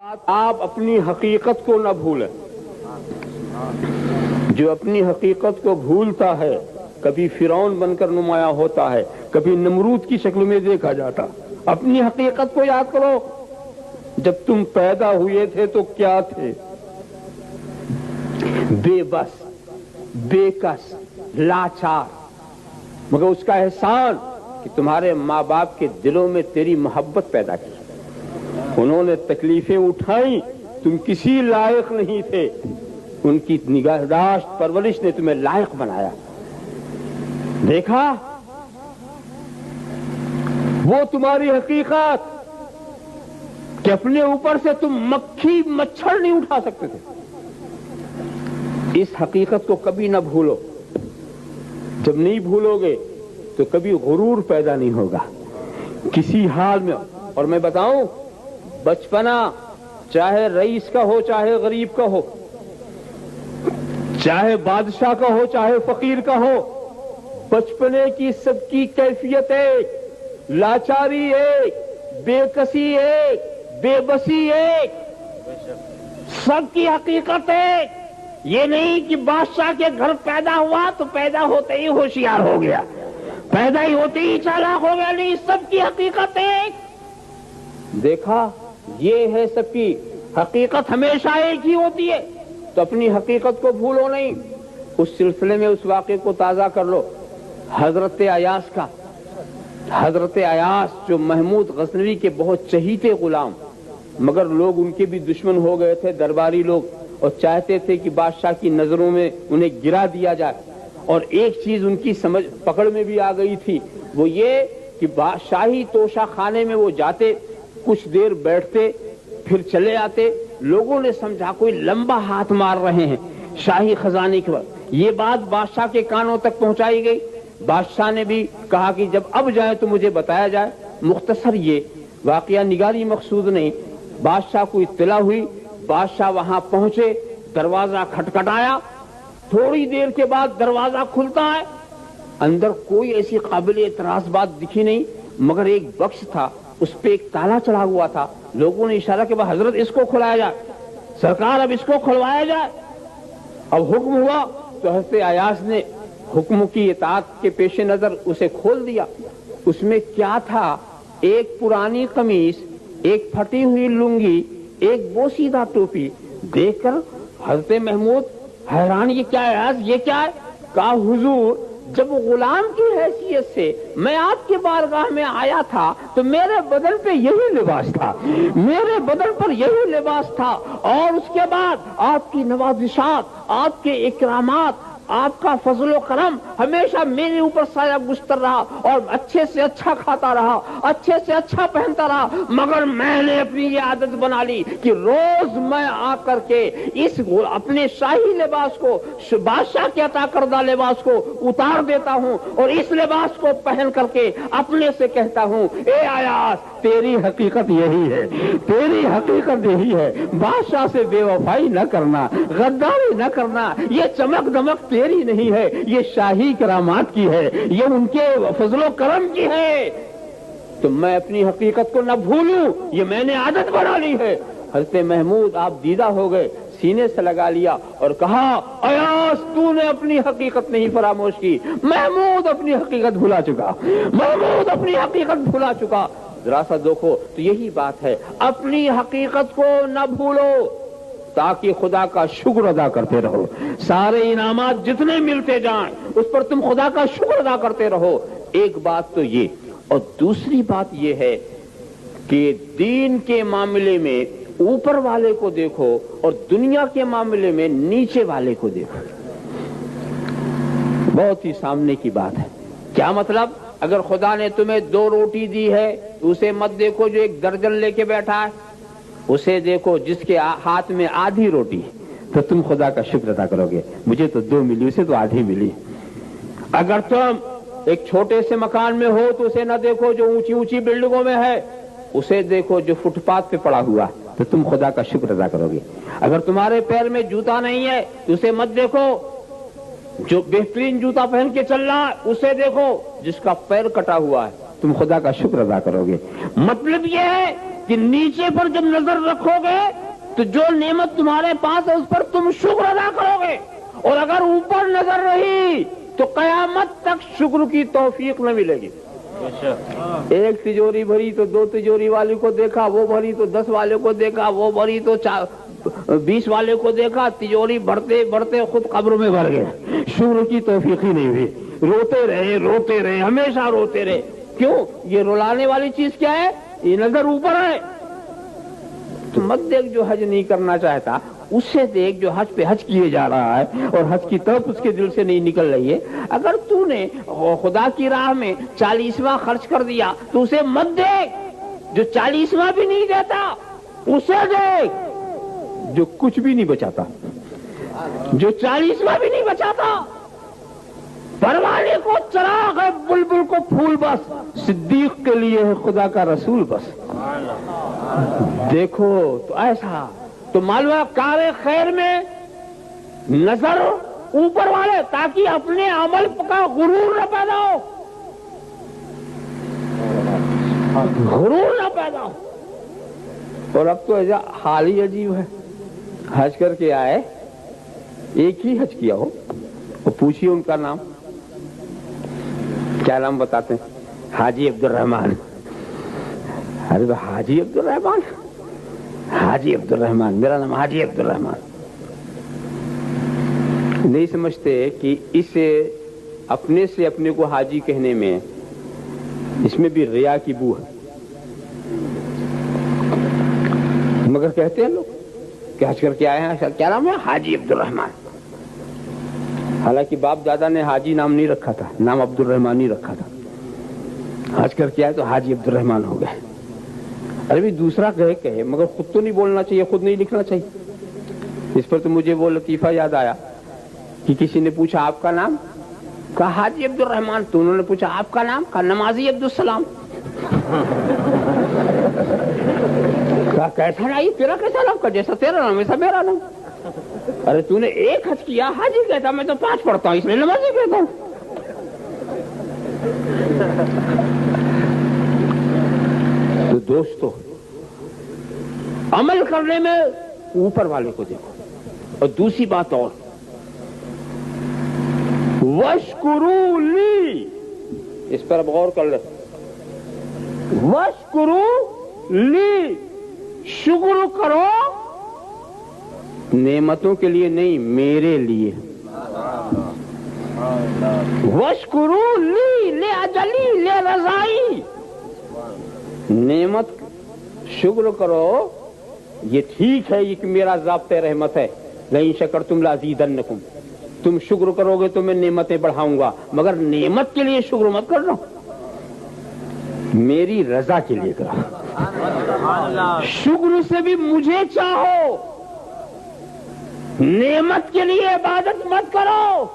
آپ اپنی حقیقت کو نہ بھولیں. جو اپنی حقیقت کو بھولتا ہے کبھی فرعون بن کر نمایاں ہوتا ہے، کبھی نمرود کی شکل میں دیکھا جاتا. اپنی حقیقت کو یاد کرو. جب تم پیدا ہوئے تھے تو کیا تھے؟ بے بس، بے کس، لاچار. مگر اس کا احسان کہ تمہارے ماں باپ کے دلوں میں تیری محبت پیدا کی. انہوں نے تکلیفیں اٹھائیں، تم کسی لائق نہیں تھے. ان کی نگہداشت پرورش نے تمہیں لائق بنایا. دیکھا وہ تمہاری حقیقت کہ اپنے اوپر سے تم مکھی مچھر نہیں اٹھا سکتے تھے. اس حقیقت کو کبھی نہ بھولو. جب نہیں بھولو گے تو کبھی غرور پیدا نہیں ہوگا کسی حال میں. اور میں بتاؤں، بچپنا چاہے رئیس کا ہو چاہے غریب کا ہو، چاہے بادشاہ کا ہو چاہے فقیر کا ہو، بچپنے کی سب کی کیفیت ایک، لاچاری ایک، بے کسی ایک، بے بسی ایک، سب کی حقیقت ایک. یہ نہیں کہ بادشاہ کے گھر پیدا ہوا تو پیدا ہوتے ہی ہوشیار ہو گیا، پیدا ہی ہوتے ہی چالاک ہو گیا. نہیں، سب کی حقیقت ایک. دیکھا یہ ہے سب کی حقیقت ہمیشہ ایک ہی ہوتی ہے. تو اپنی حقیقت کو بھولو نہیں. اس سلسلے میں اس واقعے کو تازہ کر لو حضرت ایاس کا. حضرت ایاس جو محمود غزنوی کے بہت چہیتے غلام، مگر لوگ ان کے بھی دشمن ہو گئے تھے، درباری لوگ، اور چاہتے تھے کہ بادشاہ کی نظروں میں انہیں گرا دیا جائے. اور ایک چیز ان کی سمجھ پکڑ میں بھی آ گئی تھی، وہ یہ کہ بادشاہی توشہ خانے میں وہ جاتے، کچھ دیر بیٹھتے، پھر چلے آتے. لوگوں نے سمجھا کوئی لمبا ہاتھ مار رہے ہیں شاہی خزانے کے وقت. یہ بات بادشاہ کے کانوں تک پہنچائی گئی. بادشاہ نے بھی کہا کہ جب اب جائیں تو مجھے بتایا جائے. مختصر یہ واقعہ نگاری مقصود نہیں. بادشاہ کو اطلاع ہوئی، بادشاہ وہاں پہنچے، دروازہ کھٹکھٹایا. تھوڑی دیر کے بعد دروازہ کھلتا ہے. اندر کوئی ایسی قابل اعتراض بات دکھی نہیں، مگر ایک بکس تھا، اس پہ ایک تالا چڑھا ہوا تھا. لوگوں نے اشارہ کیا حضرت اس کو کھلایا جائے، سرکار اب اس کو کھلوایا جائے. اب حکم ہوا تو حضرت ایاس نے حکم کی اطاعت کے پیش نظر اسے کھول دیا. اس میں کیا تھا؟ ایک پرانی قمیص، ایک پھٹی ہوئی لنگی، ایک بوسیدہ ٹوپی. دیکھ کر حضرت محمود حیران، یہ کیا ہے ایاس، یہ کیا ہے؟ کہا حضور جب غلام کی حیثیت سے میں آپ کے بارگاہ میں آیا تھا تو میرے بدن پہ یہی لباس تھا، میرے بدن پر یہی لباس تھا. اور اس کے بعد آپ کی نوازشات، آپ کے اکرامات، آپ کا فضل و کرم ہمیشہ میرے اوپر سایہ گستر رہا، اور اچھے سے اچھا کھاتا رہا، اچھے سے اچھا پہنتا رہا. مگر میں نے اپنی یہ عادت بنا لی کہ روز میں آ کر کے اس اپنے شاہی لباس کو، بادشاہ کے عطا کردہ لباس کو اتار دیتا ہوں، اور اس لباس کو پہن کر کے اپنے سے کہتا ہوں اے ایاس تیری حقیقت یہی ہے، تیری حقیقت یہی ہے. بادشاہ سے بے وفائی نہ کرنا، غداری نہ کرنا. یہ چمک دمک تیری نہیں ہے، یہ شاہی کرامات کی ہے، یہ ان کے فضل و کرم کی ہے. تو میں اپنی حقیقت کو نہ بھولوں، یہ میں نے عادت بنا لی ہے. حضرت محمود آپ دیدہ ہو گئے، سینے سے لگا لیا اور کہا ایاس تو نے اپنی حقیقت نہیں فراموش کی. محمود اپنی حقیقت بھلا چکا، محمود اپنی حقیقت بھلا چکا. ذرا سا دیکھو تو یہی بات ہے، اپنی حقیقت کو نہ بھولو تاکہ خدا کا شکر ادا کرتے رہو. سارے انعامات جتنے ملتے جائیں اس پر تم خدا کا شکر ادا کرتے رہو. ایک بات تو یہ، اور دوسری بات یہ ہے کہ دین کے معاملے میں اوپر والے کو دیکھو اور دنیا کے معاملے میں نیچے والے کو دیکھو. بہت ہی سامنے کی بات ہے. کیا مطلب؟ اگر خدا نے تمہیں 2 روٹی دی ہے تو اسے مت دیکھو جو 1 درجن لے کے بیٹھا ہے، اسے دیکھو جس کے ہاتھ میں آدھی روٹی، تو تم خدا کا شکر ادا کرو گے. مجھے تو 2 ملی، اسے تو آدھی ملی. اگر تم ایک چھوٹے سے مکان میں ہو تو اسے نہ دیکھو جو اونچی اونچی بلڈنگوں میں ہے، اسے دیکھو جو فٹ پاتھ پہ پڑا ہوا، تو تم خدا کا شکر ادا کرو گے. اگر تمہارے پیر میں جوتا نہیں ہے تو اسے مت دیکھو جو بہترین جوتا پہن کے چل رہا ہے، اسے دیکھو جس کا پیر کٹا ہوا ہے، تم خدا کا شکر ادا کرو گے. مطلب یہ ہے کہ نیچے پر جب نظر رکھو گے تو جو نعمت تمہارے پاس ہے اس پر تم شکر ادا کرو گے، اور اگر اوپر نظر رہی تو قیامت تک شکر کی توفیق نہ ملے گی۔ ایک تجوری بھری تو 2 تجوری والے کو دیکھا، وہ بھری تو 10 والے کو دیکھا، وہ بھری تو 20 والے کو دیکھا، تجوری بڑھتے بڑھتے خود قبر میں بھر گئے، شکر کی توفیق ہی نہیں ہوئی، روتے رہے ہمیشہ روتے رہے۔ کیوں؟ یہ رلانے والی چیز کیا ہے؟ یہ نظر اوپر ہے۔ تو مت دیکھ جو حج نہیں کرنا چاہتا، اسے دیکھ جو حج پہ حج کیے جا رہا ہے اور حج کی طرف اس کے دل سے نہیں نکل رہی ہے۔ اگر تو نے خدا کی راہ میں 40واں خرچ کر دیا تو اسے مت دیکھ جو 40واں بھی نہیں دیتا، اسے دیکھ جو کچھ بھی نہیں بچاتا، جو 40واں بھی نہیں بچاتا۔ پروانے کو چراغ ہے، بلبل کو پھول بس، صدیق کے لیے ہے خدا کا رسول بس۔ دیکھو تو ایسا تو معلوم ہے کار خیر میں نظر اوپر والے، تاکہ اپنے عمل کا غرور نہ پیدا ہو، غرور نہ پیدا ہو۔ اور اب تو ایسا حال ہی عجیب ہے، حج کر کے آئے، ایک ہی حج کیا ہو، اور پوچھیے ان کا نام کیا نام بتاتے ہیں؟ حاجی عبد الرحمان۔ ارے حاجی عبد الرحمان، حاجی عبد الرحمان، میرا نام حاجی عبد الرحمان۔ نہیں سمجھتے کہ اسے اپنے سے اپنے کو حاجی کہنے میں اس میں بھی ریا کی بو ہے، مگر کہتے ہیں لوگ کہ حج کر کے آئے ہیں، کیا نام ہے؟ حاجی عبد الرحمان۔ حالانکہ باپ دادا نے حاجی نام نہیں رکھا تھا، نام عبد الرحمان ہی رکھا تھا۔ حج کر کے آئے تو حاجی عبد الرحمان ہو گئے۔ ارے بھی دوسرا کہے مگر خود تو نہیں بولنا چاہیے، خود نہیں لکھنا چاہیے۔ اس پر تو مجھے وہ لطیفہ یاد آیا کہ کسی نے پوچھا آپ کا نام؟ کہا حاجی عبد الرحمان۔ تو انہوں نے پوچھا آپ کا نام؟ کہا نمازی عبد السلام۔ کہا کیسا نام؟ تیرا کیسا نام؟ کا جیسا تیرا نام ویسا میرا نام۔ ارے تو نے ایک حج کیا حاجی کہتا، میں تو 5 پڑھتا ہوں اس لیے نمازی کہتا ہوں۔ تو دوستو عمل کرنے میں اوپر والے کو دیکھو، اور دوسری بات اور وَاشْكُرُوا لِي، اس پر اب غور کر لیں۔ وَاشْكُرُوا لِي، شکر کرو نعمتوں کے لیے نہیں، میرے لیے۔ وَاشْكُرُوا لِي لِأَجَلِي لِرَضَائِي، نعمت شکر کرو، یہ ٹھیک ہے، یہ کہ میرا ضابطۂ رحمت ہے، لَئِن شَكَرْتُمْ لَأَزِيدَنَّكُمْ، تم شکر کرو گے تو میں نعمتیں بڑھاؤں گا، مگر نعمت کے لیے شکر مت کرنا، میری رضا کے لیے کرو۔ شکر سے بھی مجھے چاہو، نعمت کے لیے عبادت مت کرو۔